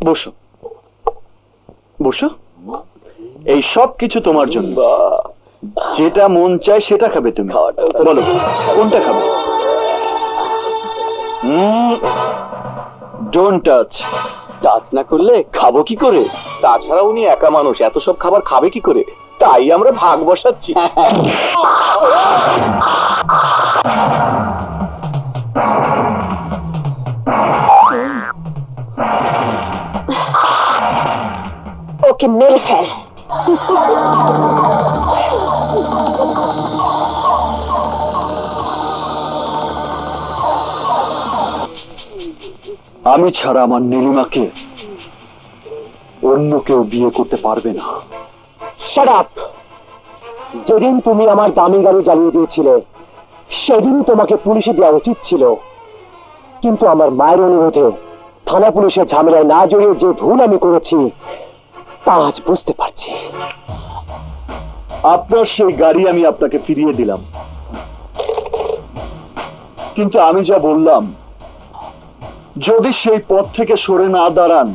বসো বসো, এই সব কিছু তোমার জন্য। যেটা মন চায় সেটা খাবে তুমি। বলো কোনটা খাবে? Don't touch. টাচ না করলে খাবো কি করে? তাছাড়া উনি একা মানুষ, এত সব খাবার খাবে কি করে? তাই আমরা ভাগ বসাচ্ছি। ওকে মেরে ফেল। আমি ছাড়া আমার নীলিমাকে অন্য কেউ বিয়ে করতে পারবে না। Shut up! যেদিন তুমি আমার দামি গাড়ি জ্বালিয়ে দিয়েছিলে সেদিন তোমাকে পুলিশে দেওয়া উচিত ছিল, কিন্তু আমার মায়ের অনুরোধে থানা পুলিশের ঝামেলায় না জড়িয়ে যে ভুল আমি করেছি তা আজ বুঝতে পারছি। আপনার সেই গাড়ি আমি আপনাকে ফিরিয়ে দিলাম, কিন্তু আমি যা বললাম যদি সেই পথ থেকে সরে না দাঁড়ান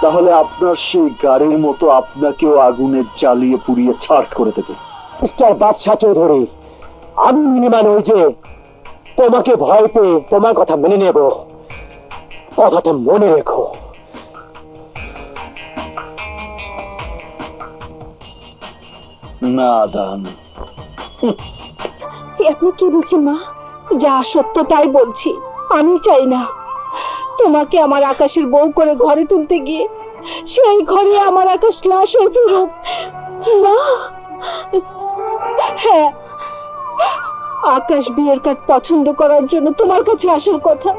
তাহলে আপনার সেই গাড়ির মতো আপনাকেও আগুনে জ্বালিয়ে পুড়িয়ে ছাড় করে দেবে। মিস্টার বাদশা চৌধুরী, আমি নীলিমা নই যে তোমাকে ভয় পেয়ে তোমার কথা মেনে নেব। কথাটা মনে রেখো। না দান। আপনি কি বলছেন মা? যা সত্য তাই বলছি। আমি চাই না তোমাকে আমার আকাশের বউ করে ঘরে তুলতে গিয়ে সেই ঘরে আমার আকাশ লাশ হয়ে ফিরুক। না, হ্যাঁ, আকাশ বিয়ের কাজ পছন্দ করার জন্য তোমার কাছে আসার কথা,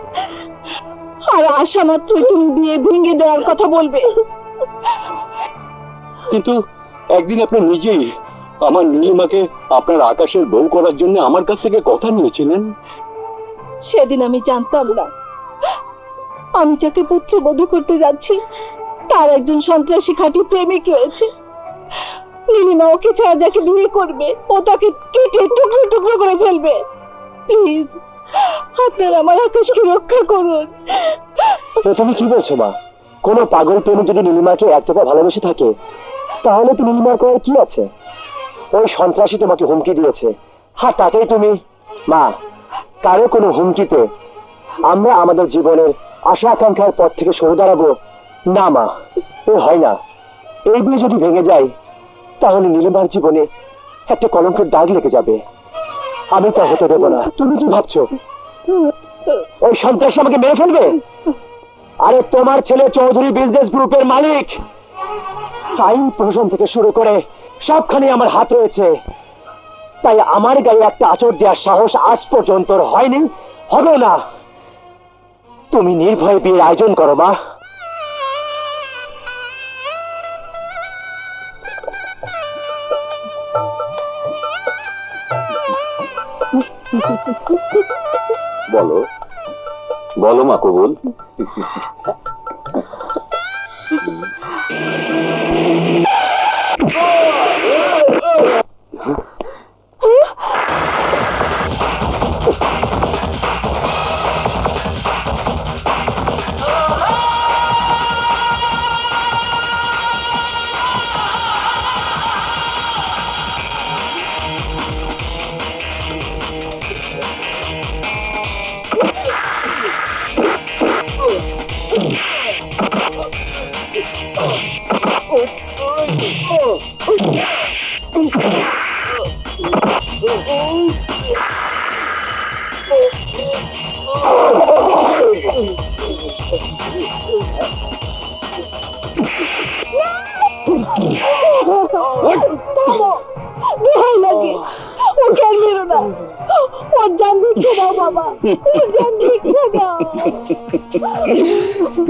আর আসা মাত্রই তুমি বিয়ে ভেঙে দেওয়ার কথা বলবে। কিন্তু একদিন আপনি নিজেই আমার নীলিমাকে আপনার আকাশের বউ করার জন্য আমার কাছ থেকে কথা নিয়েছিলেন। সেদিন আমি জানতাম না আমি যাকে পুত্রবধূ করতে যাচ্ছি তার একজন সন্ত্রাসী খাঁটি প্রেমিক রয়েছে। নীলিমা ওকে ছাড়া যাকে বিয়ে করবে ও তাকে কেটে টুকরো টুকরো করে ফেলবে। প্লিজ আপনারা আমার আকাশকে রক্ষা করুন। তুমি কি বলছো মা? কোনো পাগল প্রেমিক যদি নীলিমাকে এতটা ভালোবেসে থাকে তাহলে তো নীলিমার করার কি আছে? ওই সন্ত্রাসী তোমাকে হুমকি দিয়েছে, হ্যাঁ তাতেই তুমি? মা, কারো কোনো হুমকিতে আমরা আমাদের জীবনের আশা আকাঙ্ক্ষার পথ থেকে সরে দাঁড়াবো না মা, এ হয় না। এই বিয়ে যদি ভেঙে যায় তাহলে নীলিমার জীবনে একটা কলঙ্কের দাগ লেগে যাবে। আমি তা হতে দেবো না। তুমি কি ভাবছো ওই সন্ত্রাসী আমাকে মেরে ফেলবে? আরে তোমার ছেলে চৌধুরী বিজনেস গ্রুপের মালিক, আইন প্রশাসন থেকে শুরু করে সবখানে আমার হাত রয়েছে, তাই আমার গায়ে একটা আঁচড় দেওয়ার সাহস আজ পর্যন্ত হয়নি, হবে না। তুমি নির্ভয়ে বিয়ের আয়োজন করো মা। বলো বলো মা কবুল।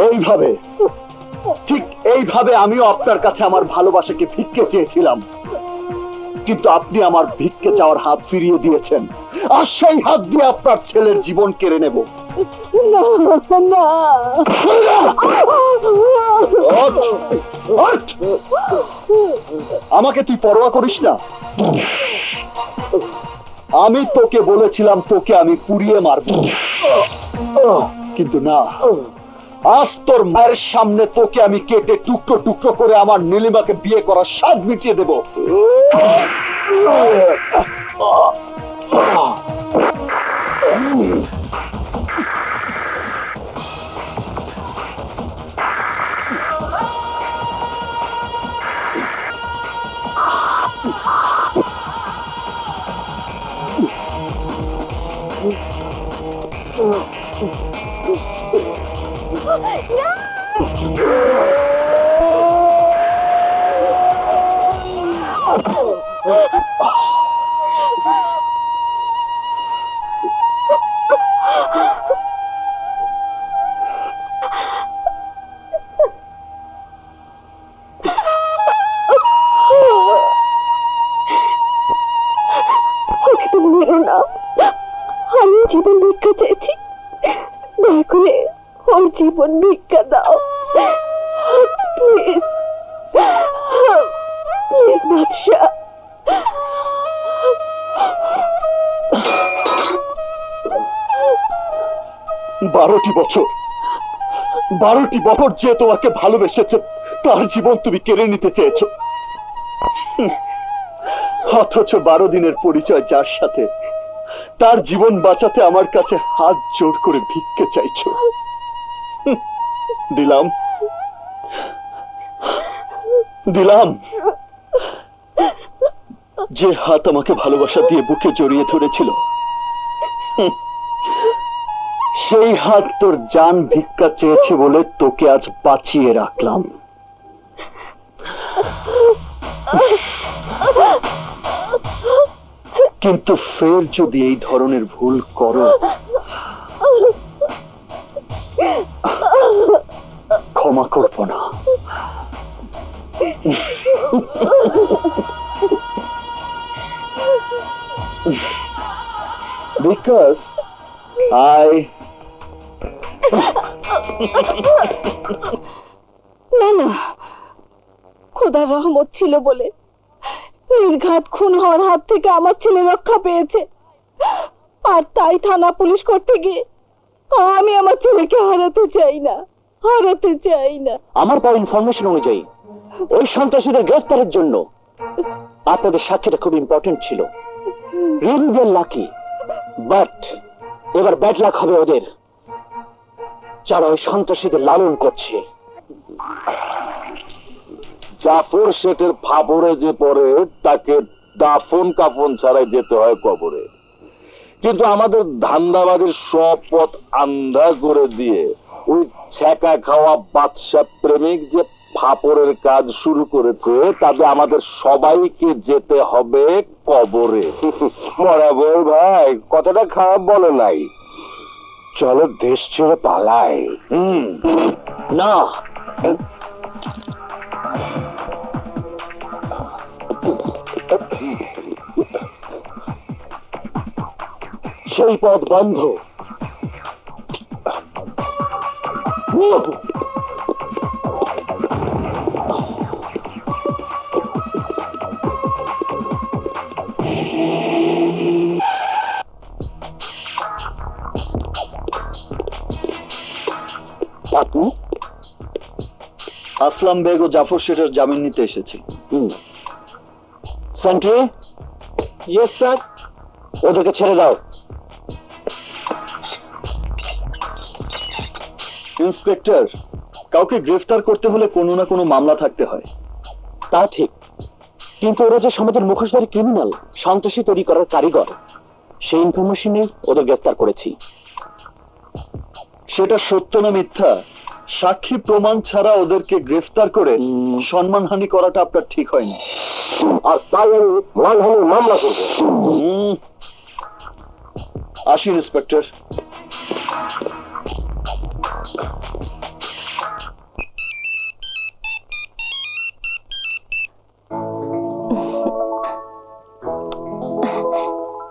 এইভাবে, ঠিক এইভাবে আমিও আপনার কাছে আমার ভালোবাসাকে ভিক্ষে চেয়েছিলাম, কিন্তু আপনি আমার ভিক্ষে চাওয়ার হাত ফিরিয়ে দিয়েছেন, আর সেই হাত দিয়ে আপনার ছেলের জীবন কেড়ে নেব। আমাকে তুই পরোয়া করিস না? আমি তোকে বলেছিলাম তোকে আমি পুড়িয়ে মারব, কিন্তু না, আজ তোর মায়ের সামনে তোকে আমি কেটে টুকরো টুকরো করে আমার নীলিমাকে বিয়ে করার স্বাদ মিটিয়ে দেব। ওকে তুমি মেরো না, আমি জীবন ভিক্ষা চেয়েছি, দয়া করে ওর জীবন ভিক্ষা দাও প্লিজ, প্লিজ বাদশা। 12টি বছর, 12টি বছর যে তোমাকে ভালোবেসেছে তার জীবন তুমি কেড়ে নিতে চেয়েছ, অথচ 12 দিনের পরিচয় যার সাথে তার জীবন বাঁচাতে আমার কাছে হাত জোর করে ভিক্ষে চাইছো। দিলাম, দিলাম। যে হাত আমাকে ভালোবাসা দিয়ে বুকে জড়িয়ে ধরেছিল, সেই হাত তোর জান ভিক্ষা চেয়েছে বলে তোকে আজ বাঁচিয়ে রাখলাম। কিন্তু ফের যদি এই ধরনের ভুল করো, ক্ষমা করব না। Because না না, খোদার রহমত ছিল বলে নির্ঘাত খুন হওয়ার হাত থেকে আমার ছেলে রক্ষা পেয়েছে, আর তাই থানা পুলিশ করতে গিয়ে আমি আমার ছেলেকে হারাতে চাই না, হারাতে চাই না। আমার পাওয়া ইনফরমেশন অনুযায়ী ওই সন্ত্রাসীদের গ্রেফতারের জন্য আপনাদের সাক্ষীটা খুব ইম্পর্টেন্ট ছিল। রিয়েলি দে লাকি, বাট এবার ব্যাড লাক হবে ওদের, যারা ওই সন্ত্রাসীদের লালন করছে। জাফর শেঠের ফাবরে যে পড়ে তাকে দাফন কাফন ছাড়াই যেতে হয় কবরে, কিন্তু আমাদের ধান্দাবাদের সব পথ আন্ধা করে দিয়ে ওই ছ্যাঁকা খাওয়া বাদশা প্রেমিক যে ফাপড়ের কাজ শুরু করেছে, তাতে আমাদের সবাইকে যেতে হবে কবরে। মরাবর ভাই কথাটা খারাপ বলে নাই, চলো দেশ ছেড়ে পালাই। না, সেই পথ বন্ধ। আপনি আসলাম বেগ ও জাফর শেঠের জামিন নিতে এসেছি। সেন্ট্রি, ইয়েস স্যার, ওদেরকে ছেড়ে দাও। ইন্সপেক্টর, কাউকে গ্রেফতার করতে হলে কোনো না কোনো মামলা থাকতে হয়। তা ঠিক, কিন্তু ওরা যে সমাজের মুখোশধারী ক্রিমিনাল, সন্ত্রাসী তৈরি করার কারিগর, সেই ইনফরমেশনে ওদের গ্রেফতার করেছি। সেটা সত্য না মিথ্যা, সাক্ষী প্রমাণ ছাড়া ওদেরকে গ্রেফতার করে সম্মানহানি করাটা আপনার ঠিক হয়নি। আর তাই আমি মানহানির মামলা করবো। আসি ইন্সপেক্টর।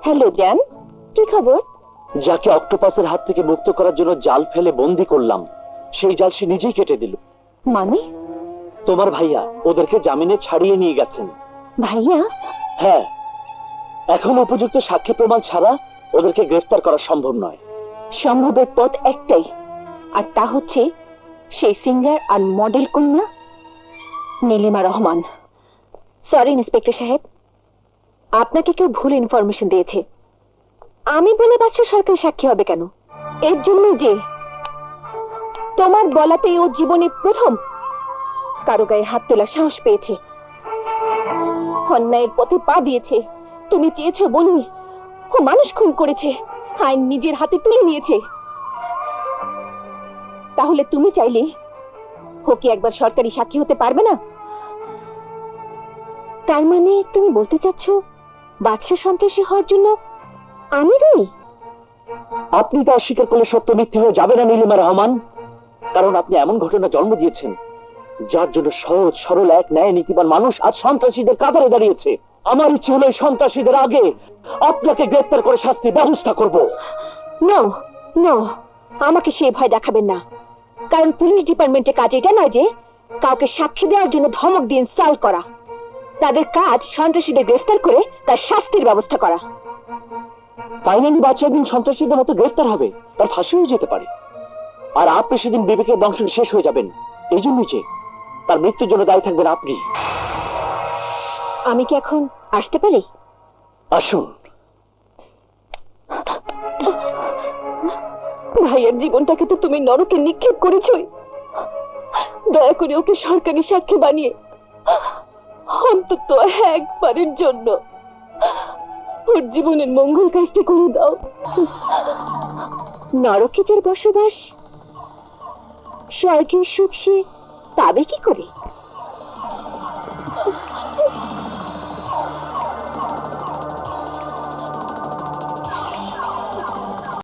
হ্যালো জান, কি খবর? যাকে অক্টোপাসের হাত থেকে মুক্ত করার জন্য জাল ফেলে বন্দি করলাম, সেই জাল সে নিজেই কেটে দিল। মানে? তোমার ভাইয়া ওদেরকে জামিনে ছাড়িয়ে নিয়ে গেছেন। ভাইয়া? হ্যাঁ, এখন উপযুক্ত সাক্ষী প্রমাণ ছাড়া ওদেরকে গ্রেফতার করা সম্ভব নয়। সম্ভবের পথ একটাই, আর তা হচ্ছে সেই সিঙ্গার আর মডেল কন্যা নীলিমা রহমান। সরি ইন্সপেক্টর সাহেব, আপনাকে কেউ ভুল ইনফরমেশন দিয়েছে। আমি বলে বাচ্চা সরকারি সাক্ষী হবে কেন? এর জন্য যে তোমার বলাতেই ও জীবনে প্রথম কারো গায়ে হাত তোলার সাহস পেয়েছে, অন্যায়ের পথে পা দিয়েছে। তুমি চেয়েছো বলুন, ও মানুষ খুন করেছে, আইন নিজের হাতে তুলে নিয়েছে। তাহলে তুমি চাইলে ও কি একবার সরকারি সাক্ষী হতে পারবে না? তার মানে তুমি বলতে চাচ্ছ বাদশা সন্ত্রাসী হওয়ার জন্য আমি দায়ী? আপনি তা অস্বীকার করলে সত্য মিথ্যে হয়ে যাবে না নীলিমা রহমান, কারণ আপনি এমন ঘটনা জন্ম দিয়েছেন যার জন্য সহজ সরল এক ন্যায় নীতিবান মানুষ আজ সন্ত্রাসীদের কাতারে দাঁড়িয়েছে। আমার ইচ্ছে হলো এই সন্ত্রাসীদের আগে আপনাকে গ্রেফতার করে শাস্তির ব্যবস্থা করব। নো নো, আমাকে সেই ভয় দেখাবেন না, কারণ পুলিশ ডিপার্টমেন্টের কাজ এটা নয় যে কাউকে সাক্ষী দেওয়ার জন্য ধমক দিয়ে ইনস্টল করা। তাদের কাজ সন্ত্রাসীদের গ্রেফতার করে তার শাস্তির ব্যবস্থা করা। ফাইনালি বাচ্চা একদিন সন্ত্রাসীদের মতো গ্রেফতার হবে, তার ফাঁসি হয়ে যেতে পারে, আর আপনি সেদিন বিবেকের দংশন শেষ হয়ে যাবেন। এই জন্যই যে তার মৃত্যুর জন্য দায়ী থাকবেন আপনি। আমি কি এখন আসতে পারি? আসুন। ভাইয়ের জীবনটাকে তো তুমি নরকে নিক্ষেপ করেছই, দয়া করে ওকে সরকারি সাক্ষী বানিয়ে অন্তত একবারের জন্য ওর জীবনের মঙ্গল কাজটা করে দাও। নরকে যার বসবাস, স্বর্গের সুখ সে পাবে কি করে?